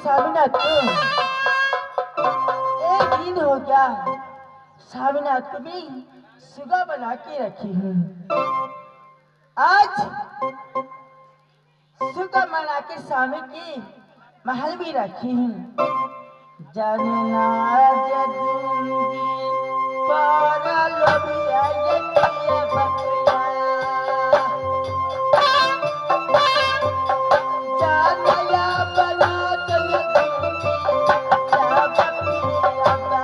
स्वामीनाथ को एक दिन हो गया। स्वामीनाथ को भी सुगा बना के रखी हूँ। आज सुगा बना के स्वामी की महल भी रखी हूँ। जानना जदूंगी पारा लोबिया यकिया बकरिया। जानया बना जदूंगी या बकरिया बा।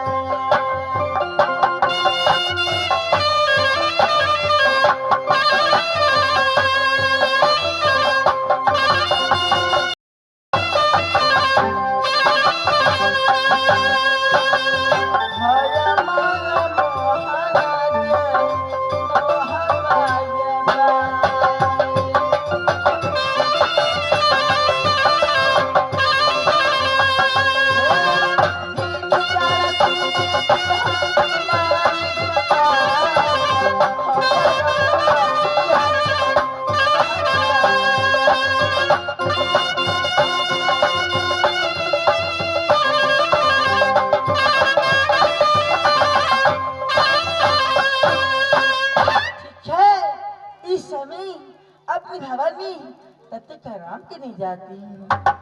अपनी भवन में तब तक आराम के नहीं जाती है।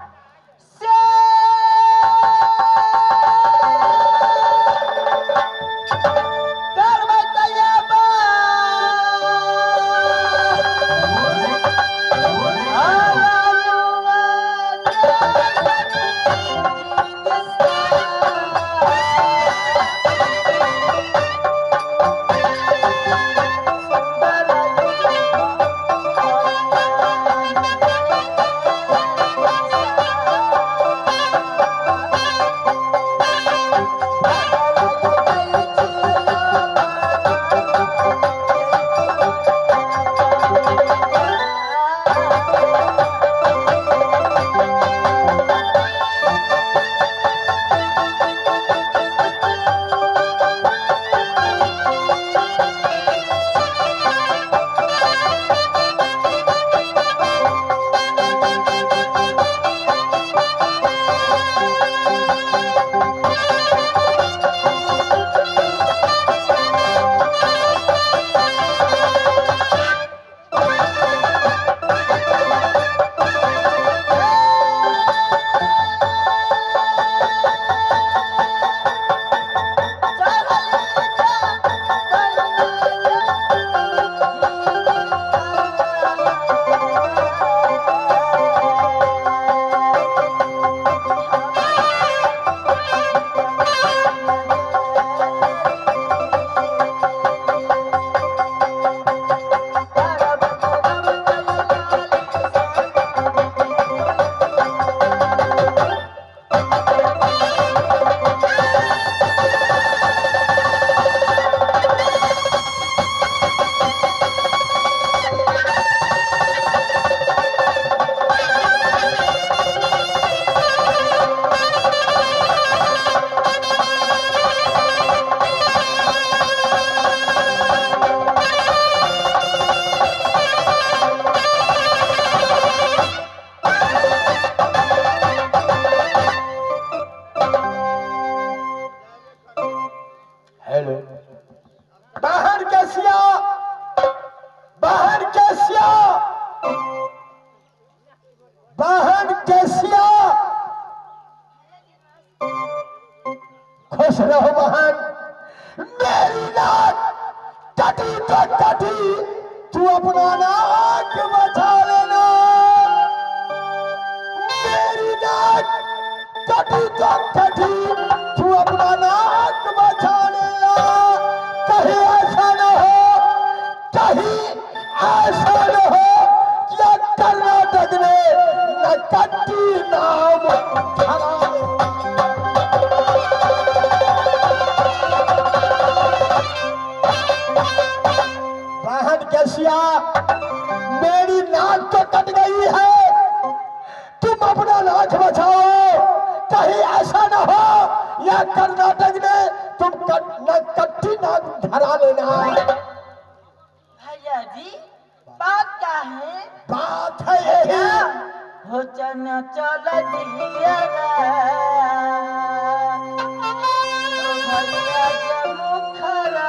खुश रहो बहन, मेरी नाक कटी तो कटी, तू अपना नाक बचा लेना। मेरी नाक कटी तो कटी, तू अपना नाक बचा लेना। कहीं ऐसा न हो, कहीं ऐसा न हो कि कर्नाटक ने न कट्टी नाम धरा। मेरी नाक तो कट गई है, तुम अपना नाक बचाओ। कहीं ऐसा न हो या कर्नाटक ने तुम कट्टी नाक धरा लेना। भैया जी बात क्या है? बात है यही हो चना चल दिया भैया जमुखरा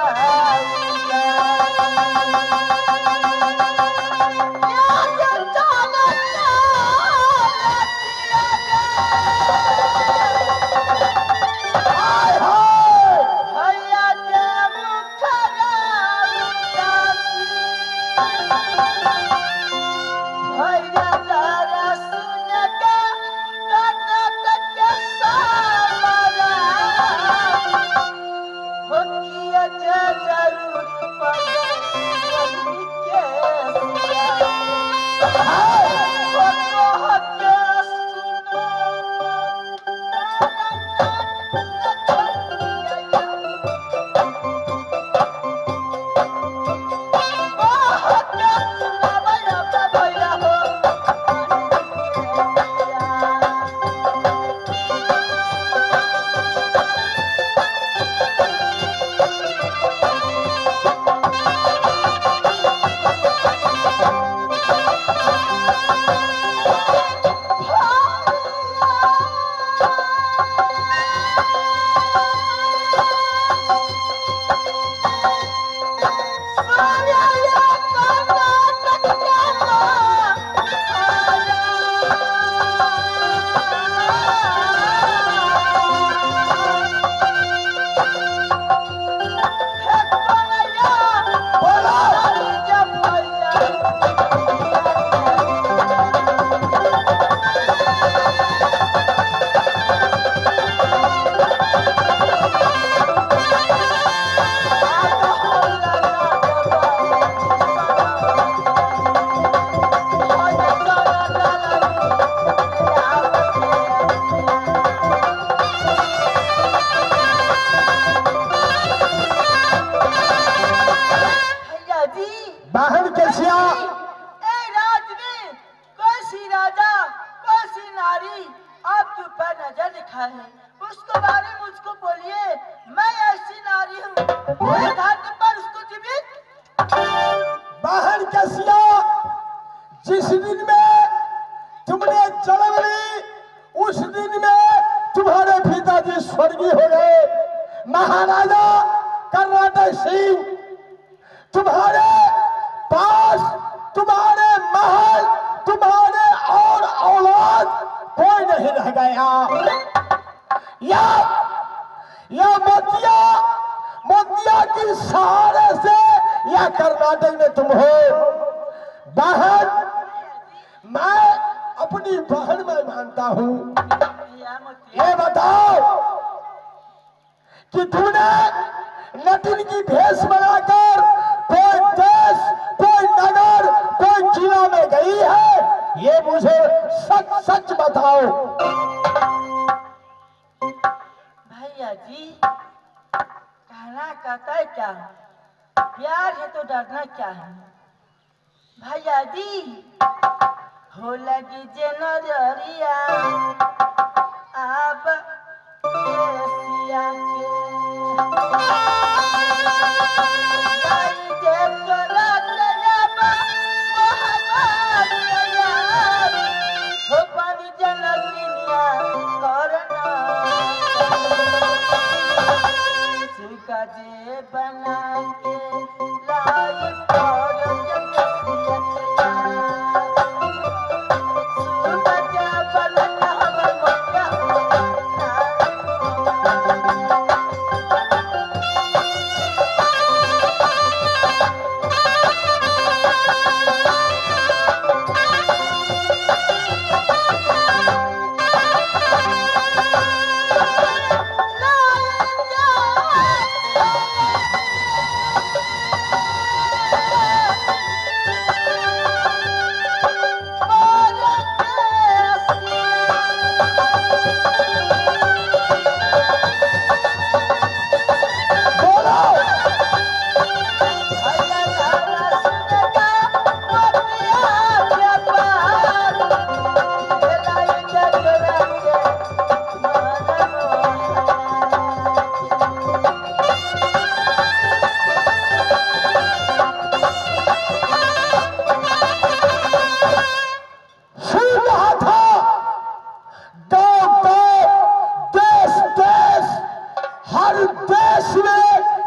बहन कैसिया आपके ऊपर नजर दिखा है उसको बारे में मुझको बोलिए मैं ऐसी नारी हूँ पर उसको जीवित बहन कैसिया जिस दिन में तुमने जन्म ली उस दिन में तुम्हारे पिताजी स्वर्गीय हो गए महाराजा कर्नाटक सिंह तुम्हारे पास तुम्हारे महल तुम्हारे और औलाद कोई नहीं रह गया या मोतिया की सहारे से या कर्नाटक में तुम हो बहन मैं अपनी बहन में मानता हूँ ये बताओ कि तुमने नटिन की भेष बनाकर कोई देश कोई नगर कोई जिला में गई है ये मुझे सच सच बताओ भैया जी कहना कहता है क्या प्यार है तो डरना क्या है भैया जी हो लगी जे नजरिया अब सिया के बना के लाई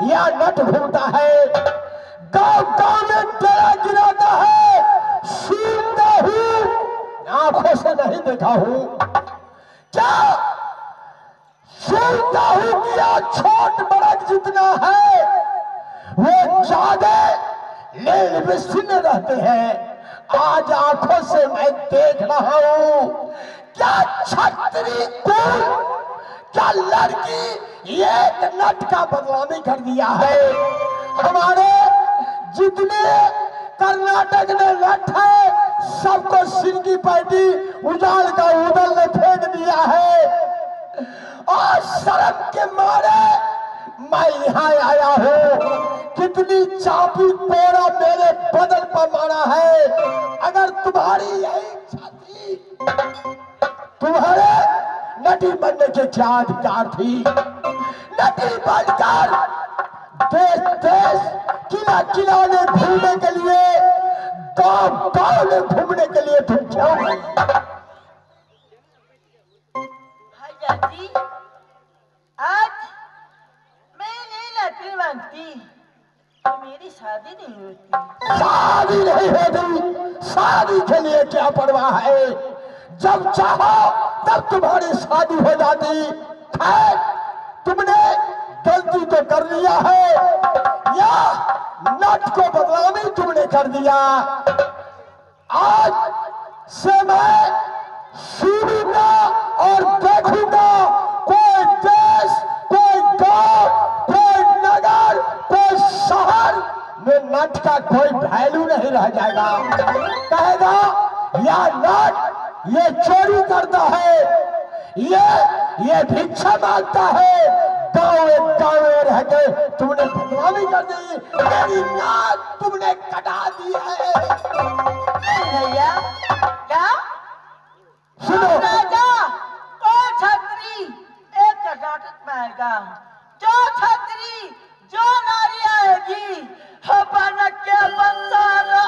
या नट घूमता है, गांव गांव में डरा गिराता है, सुनता हूं, आंखों से नहीं देखा हूं, क्या सुनता हूं कि यह छोट बड़क जितना है वो ज्यादा लेन विस्तीर्ण रहते हैं। आज आंखों से मैं देख रहा हूं, क्या छतरी कुल, क्या लड़की एक नट का बदनामी कर दिया है। हमारे जितने कर्नाटक में नट है सबको सिर की पैटी उजाड़ का उदल ने फेंक दिया है। और शर्म के मारे मैं यहाँ आया हूँ। कितनी चापी कोड़ा मेरे बदन पर मारा है। अगर तुम्हारी यही इच्छा थी, तुम्हारे नटी बनने के क्या अधिकार थी। नटी बनकर देश देश किला किला में घूमने के लिए, गांव गांव में घूमने के लिए तुम क्यों गई? भैया जी, आज मैं नहीं नौकरी मांगती तो मेरी शादी नहीं होती। शादी नहीं होती, शादी के लिए क्या परवाह है। जब चाहो तब तुम्हारी शादी हो जाती। खैर, तुमने गलती तो कर लिया है, या नट को बदनामी तुमने कर दिया। आज से मैं सुनूंगा और देखूंगा, कोई देश, कोई गांव, कोई नगर, कोई शहर में नट का कोई वैल्यू नहीं रह जाएगा। कहेगा या नट ये चोरी करता है, ये भिक्षा मांगता है। गाँव में रह के तुमने बदनामी कर दी, मेरी नाक तुमने कटा दी है। भैया क्या सुनो, कौन छतरी एक कर्नाटक में आएगा, जो छतरी जो नारी आएगी बन के बंसारा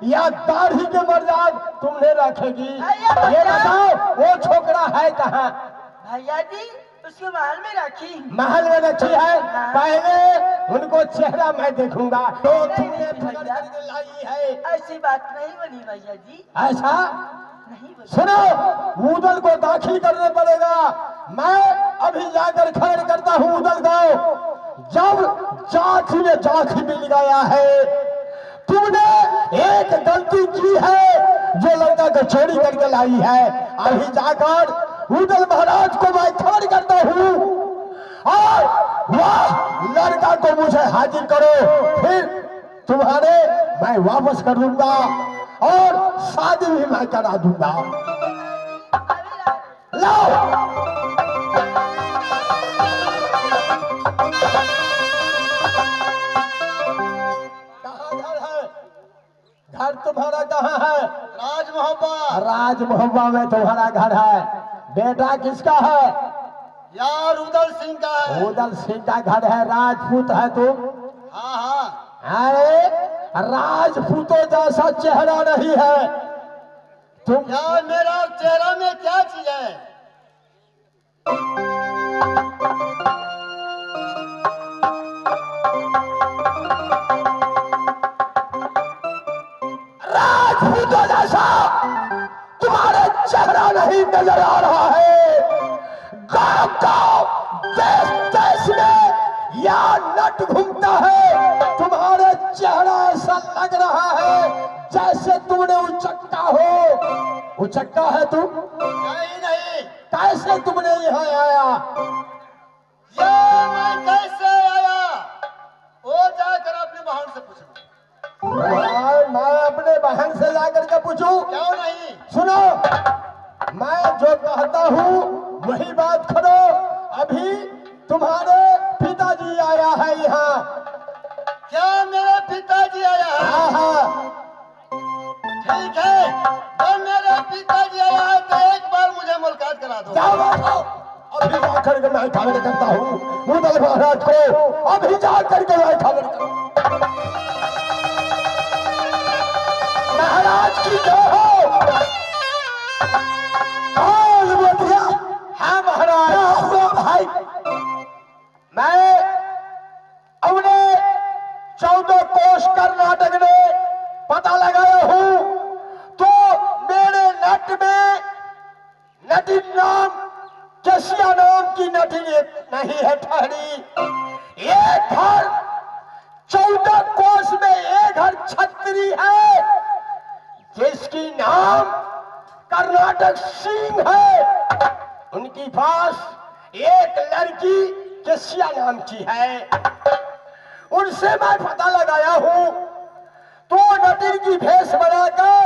या दाढ़ी के मर्याद तुमने रखेगी। ये बताओ वो छोकरा है कहाँ? भैया जी उसको महल में रखी। महल में रखी है। पहले उनको चेहरा मैं देखूंगा। तो तुमने पकड़ करके लाई है। ऐसी बात नहीं बनी भैया जी। ऐसा नहीं बनी। सुनो, उदल को दाखिल करने पड़ेगा। मैं अभी जाकर खैर करता हूँ उदल को। जब जाखी में जाखी मिल गया है, तुमने एक गलती की है जो लड़का को चोरी करके लाई है। अभी जाकर उदल महाराज को मैं खबर करता हूँ और वह लड़का को मुझे हाजिर करो, फिर तुम्हारे मैं वापस कर दूंगा और शादी भी मैं करा दूंगा। लाओ घर तुम्हारा कहाँ है? राजमहबा। राजमहबा में तुम्हारा घर है। बेटा किसका है? यार उदल सिंह का है। उदल सिंह का घर है। राजपूत है तुम? हाँ हाँ। अरे राजपूतों जैसा चेहरा नहीं है तुम। यार मेरा चेहरा में क्या चीज है? राजपूतों जैसा तुम्हारे चेहरा नहीं नजर आ रहा है। गांव गांव देश देश में या नट घूमता है, तुम्हारे चेहरा ऐसा लग रहा है जैसे तुमने उचक्का हो। उचक्का है तू? नहीं नहीं, कैसे तुमने यहाँ आया? ये मैं कैसे आया वो जाकर अपनी बहन से पूछो। मैं अपने बहन से जाकर के पूछूं? क्यों नहीं? सुनो, मैं जो कहता हूँ वही बात करो। अभी तुम्हारे पिताजी आया है यहाँ। क्या मेरे पिताजी आया है? हाँ हाँ, ठीक है, जब मेरे पिताजी आया है तो एक बार मुझे मुलाकात करा दो। जाओ बैठो। अभी जाकर के मैं खबर करता हूँ मुगल महाराज को। अभी जाकर के मैं खबर करूँ। महाराज की जय हो। कौन बोल गया? हाँ महाराज। क्या हुआ भाई? मैं अपने 14 कोष कर्नाटक में पता लगाया हूँ तो मेरे नट में नटी नाम केसिया नाम की नटी नहीं है ठहरी। एक घर 14 कोष में एक घर छत्री है जिसकी नाम कर्नाटक सिंह है। उनके पास एक लड़की केसिया नाम की है। उनसे मैं पता लगाया हूं तो नटी की भेष बनाकर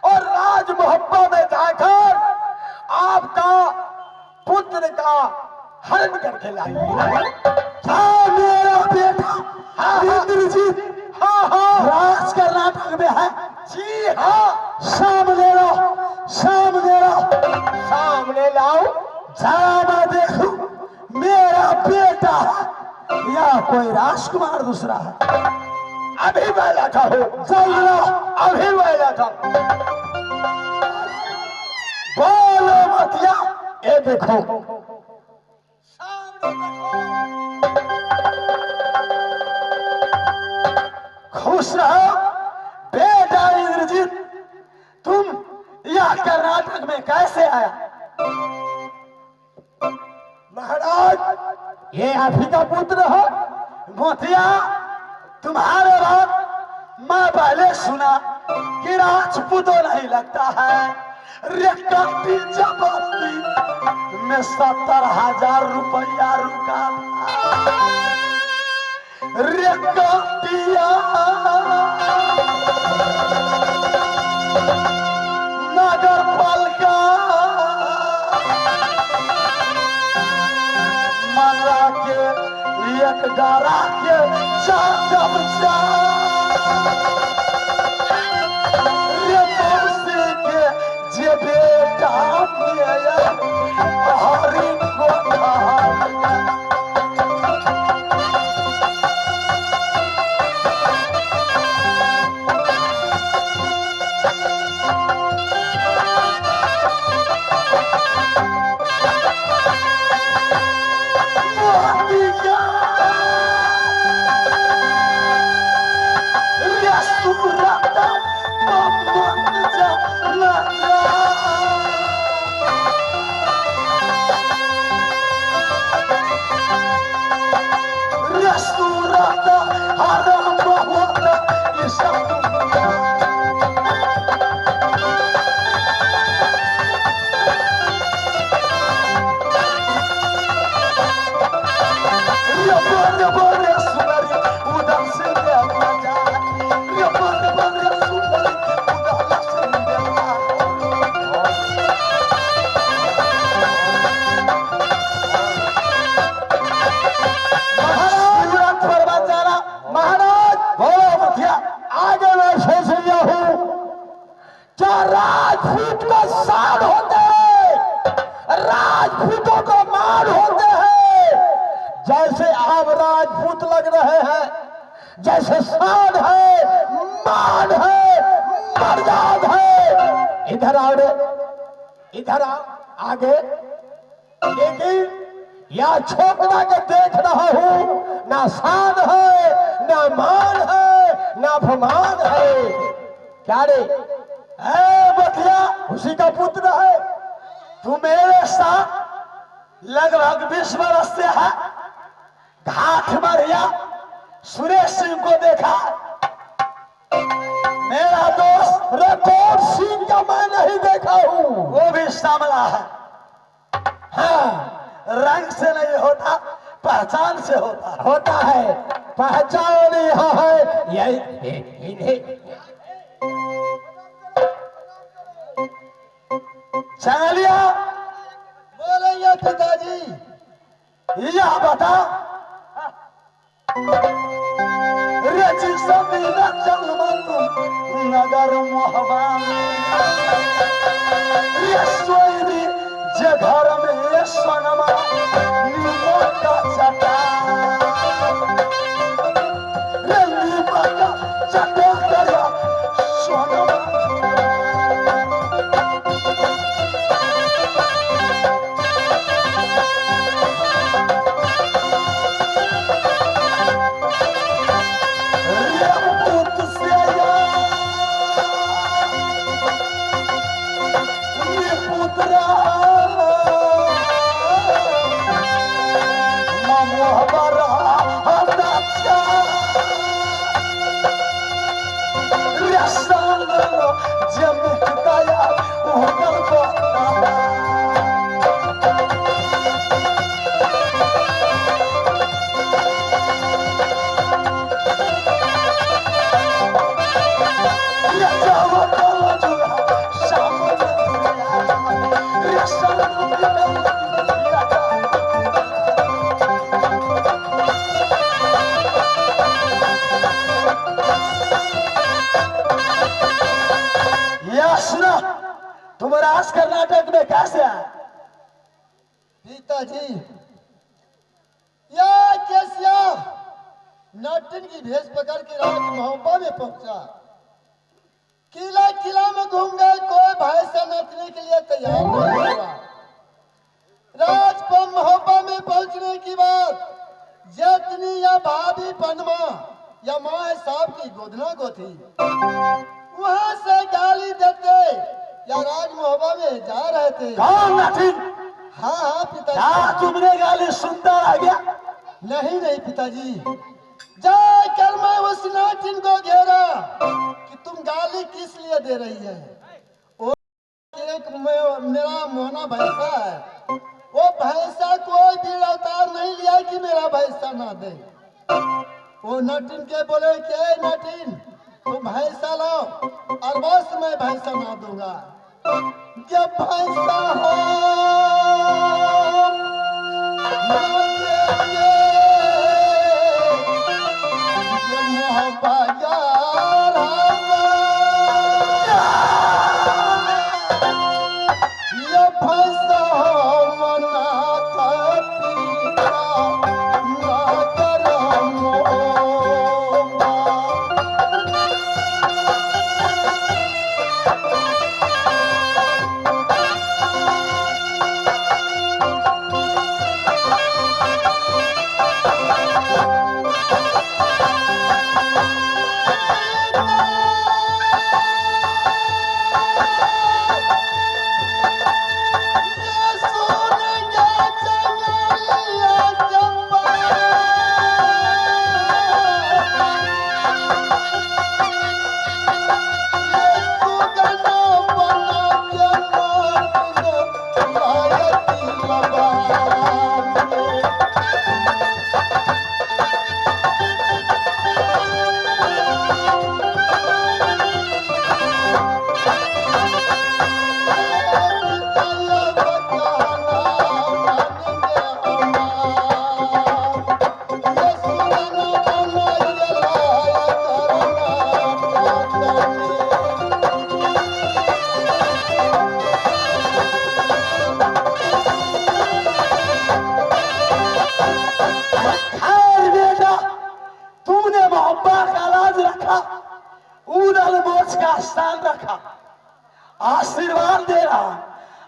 और राज मोहब्बा में जाकर आपका पुत्र का हरण करके लाई है। हाँ मेरा बेटा। हाँ इंद्रजीत। हाँ हाँ, राज कर्नाटक में है। जी हाँ, सामने लाओ, सामने लाओ, सामने लाओ। जरा मैं देखूं मेरा बेटा या कोई राजकुमार दूसरा है। अभी मैं लाता हूँ, जल्द लाओ, अभी मैं लाता हूँ। बोलो मतिया, ये देखो सामने देखो। खुश रहो बेटा इंद्रजीत। तुम यह कर्नाटक में कैसे आया? महाराज ये आप ही का पुत्र है। मोतिया तुम्हारे बात मैं पहले सुना कि राजपूतों नहीं लगता है। रेकटी जबरदस्ती में 70,000 रुपया रुका था। रेकटिया नगर पालिका मना के एक गारा के चाकम जा के जे बेटा मेरा हरी को राजपूत को शान होते हैं, राजपूतों को मान होते हैं। जैसे आप राजपूत लग रहे हैं, जैसे शान है, मान है, मर्याद है। इधर आओ रे, इधर आओ आगे। लेकिन या छोकरा के देख रहा हूं, ना शान है, ना मान है, ना अपमान है। क्या रे बतिया उसी का पुत्र है। तू मेरे साथ लगभग 20 वर्ष से है। घाट मरिया सुरेश सिंह को देखा। मेरा दोस्त रतौर सिंह का मैं नहीं देखा हूं। वो भी सांवला है। हाँ, रंग से नहीं होता, पहचान से होता है। पहचान यहाँ है। यही चलिया बोलेंगे पिताजी। यह बता, नगर मोहबा जे घर में सोनमा नीमक का चटा नीमक का चटा कर सोनमा तुम राज कर्नाटक में कैसे आए? पिताजी, यह केसिया नाटिन की भेष पकड़ के राज महोबा में पहुंचा। किला किला में घूम गए, कोई भाई से नाचने के लिए तैयार नहीं हुआ। राज महोबा में पहुंचने की बात जतनी या भाभी पनमा या माँ साहब की गोदना को थी, वहां से गाली देते या राज महोबा में जा रहे थे। कौन नाटिन? हाँ हाँ पिताजी। क्या तुमने गाली सुनता आ गया? नहीं नहीं पिताजी, जाकर मैं उस नाटिन को घेरा कि तुम गाली किस लिए दे रही है। वो एक मेरा मोहना भैंसा है, वो भैंसा कोई भी अवतार नहीं लिया कि मेरा भैंसा ना दे। वो नाटिन के बोले कि नाटिन तुम भैंसा लाओ और बस मैं भैंसा ना दूंगा। जब भैंसा हो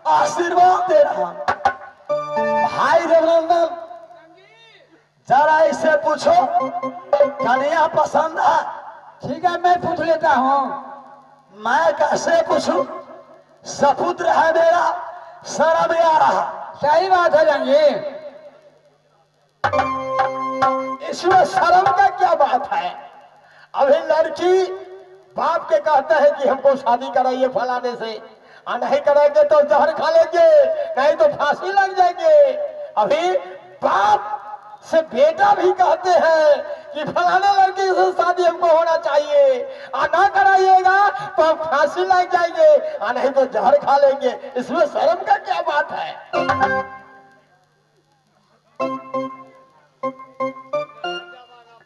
आशीर्वाद दे रहा। भाई रघुनंदन, जरा इसे पूछो कन्या पसंद है? ठीक है, मैं पूछ लेता हूँ। मैं कैसे पूछूं? सपुत्र है मेरा, शर्म आ रहा। सही बात है जंगी, इसमें शर्म का क्या बात अभी लड़की बाप के कहते हैं कि हमको शादी कराइए फलाने से, और नहीं कराएंगे तो जहर खा लेंगे, नहीं तो फांसी लग जाएंगे। अभी बाप से बेटा भी कहते हैं कि फलाने लड़की से शादी हमको होना चाहिए, और ना कराइएगा तो फांसी लग जाएंगे, और नहीं तो जहर खा लेंगे। इसमें शर्म का क्या बात है?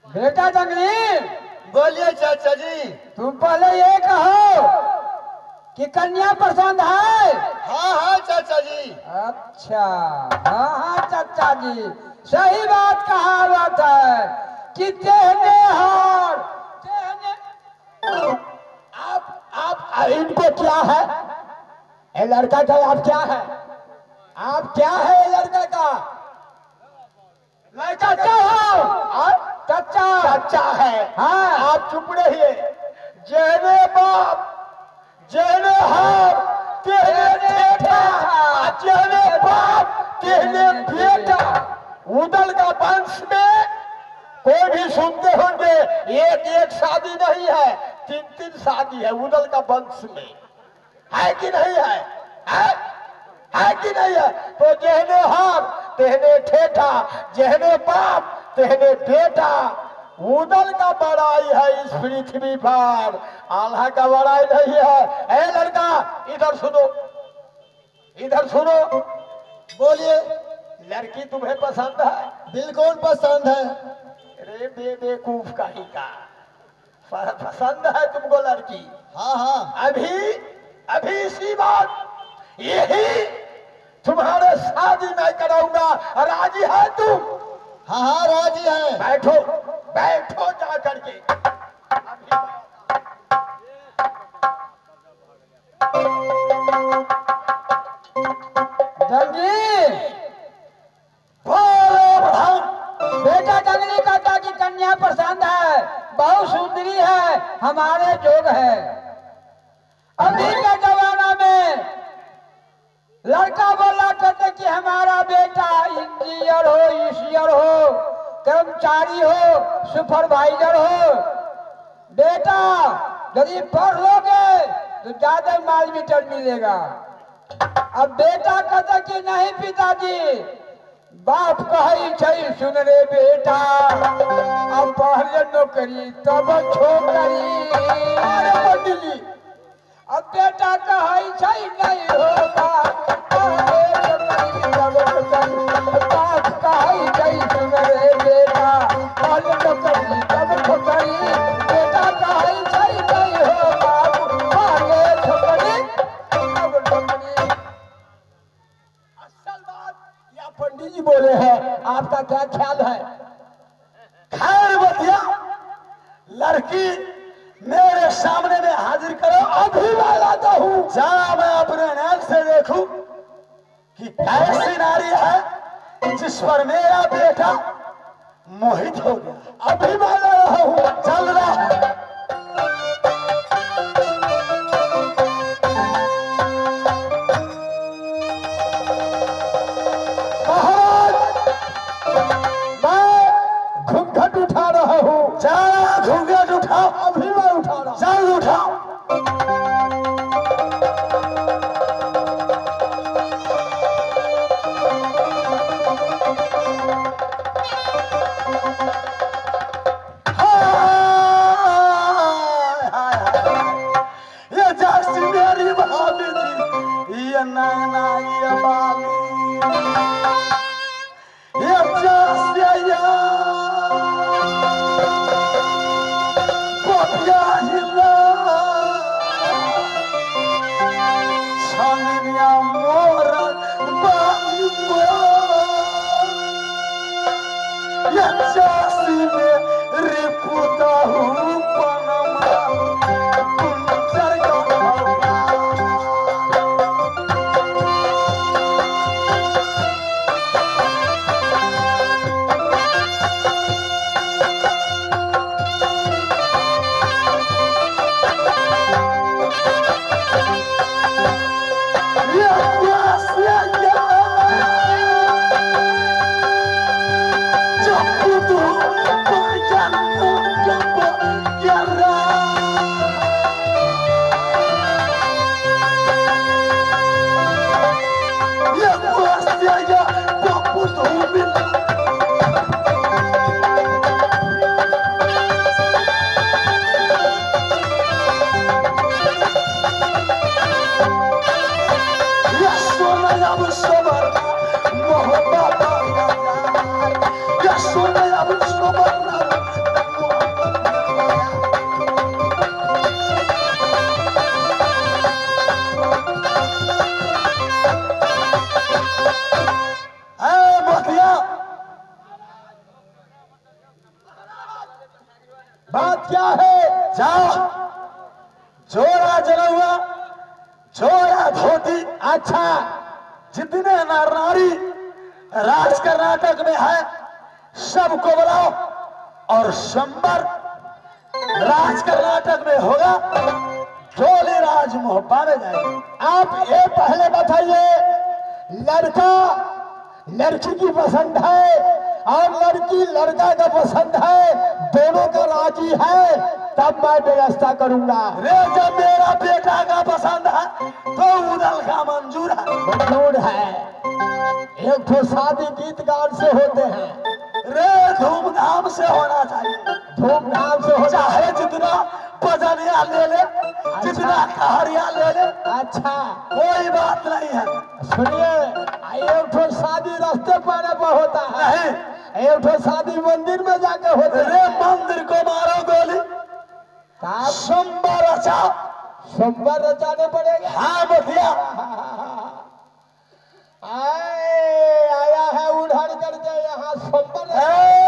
बेटा जंगली, बोलिए चाचा जी। तुम पहले ये कहो कि कन्या पसंद है। हाँ हाँ चाचा जी। अच्छा, हाँ हाँ चाचा जी, सही बात कहावत है कि देहने हार देहने। आप इनको क्या है? ये लड़का का आप क्या है? आप क्या है? ये लड़का का लड़का क्या हो? आप चाचा चाचा है। हाँ। आप चुप रहिए। जेने बाप जेने हार तेने ठेठा, जेने बाप तेने बेटा। उदल का वंश में कोई भी सुनते होंगे एक एक शादी नहीं है, तीन तीन शादी है उदल का वंश में, है कि नहीं है? है कि नहीं है? तो जेने हार तेने ठेठा, जेने बाप तेने बेटा। उदल का बड़ाई है इस पृथ्वी पर, आल्हा का बड़ाई नहीं है। ए लड़का इधर सुनो, इधर सुनो। बोलिए। लड़की तुम्हें पसंद है? बिल्कुल पसंद है। अरे बेवकूफ कहीं का, पसंद है तुमको लड़की? हाँ हाँ। अभी अभी इसी बात यही तुम्हारे शादी मैं कराऊंगा, राजी है तुम? हाँ हाँ राजी है। बैठो बैठो जा करके। जंगली, बोलो प्रधान। बेटा जंगली कहता कि कन्या पसंद है, बहुत सुंदरी है, हमारे जोग है। अभी के जमाना में लड़का बोला करते कि हमारा बेटा इंजीनियर हो, ईसीयर हो, कर्मचारी हो, सुपरवाइजर हो। बेटा यदि पढ़ लोगे तो ज्यादा माल मीटर मिलेगा। अब बेटा कहता कि नहीं पिताजी, बाप कही छई सुन रे बेटा, अब पहले नौकरी तब छोकरी। अरे पंडित, अब बेटा कही छई नहीं होगा, पहले नौकरी तब छोकरी। बाप कही छई सुन रे बेटा, पहले नौकरी तब छोकरी। बेटा कही छई नहीं होगा, पहले छोकरी तब छोकरी। असल बात या पंडित जी बोले हैं, आपका क्या ख्याल है? खैर बतिया, लड़की मेरे सामने में हाजिर करो, अभी मैं लाता हूँ। जरा मैं अपने नैन से देखूं कि कैसी नारी है जिस पर मेरा बेटा मोहित हो गया। अभी मैं ला रहा हूँ, चल रहा। घूंघट उठा रहा हूँ। जरा घूंघट उठाओ। अभी मैं उठा रहा हूँ, जल्द उठाओ। हाय, हाय, हाय। ये जैसी मेरी भाभी थी, ये नैना ये बाली, ये जैसे बात क्या है? जाओ, जोड़ा जलुआ, जोड़ा धोती, अच्छा, जितने नर नारी राज कर्नाटक में है सबको बुलाओ, और संबर राज कर्नाटक में होगा, डोली राज मोहब्बा में जाएगी। आप ये पहले बताइए, लड़का लड़की की पसंद है और लड़की लड़का का पसंद है, दोनों का राजी है, तब मैं व्यवस्था करूंगा। रे जब मेरा बेटा का पसंद है तो उदल का मंजूर है। मंजूर है। एक तो शादी गीत गान से होते हैं, रे धूमधाम से होना चाहिए, धूमधाम से हो चाहे जितना बजनिया ले ले, जितना कहरिया ले ले, अच्छा, कोई बात नहीं है। सुनिए, एक तो शादी रास्ते पाने पर होता है, नहीं, एक तो शादी मंदिर में जाके होते रे हैं। मंदिर को मारो गोली, आप संबर रचाओ। संबर रचाने पड़ेगा। हाँ मुखिया, आया है उधर करके यहाँ संबर ए,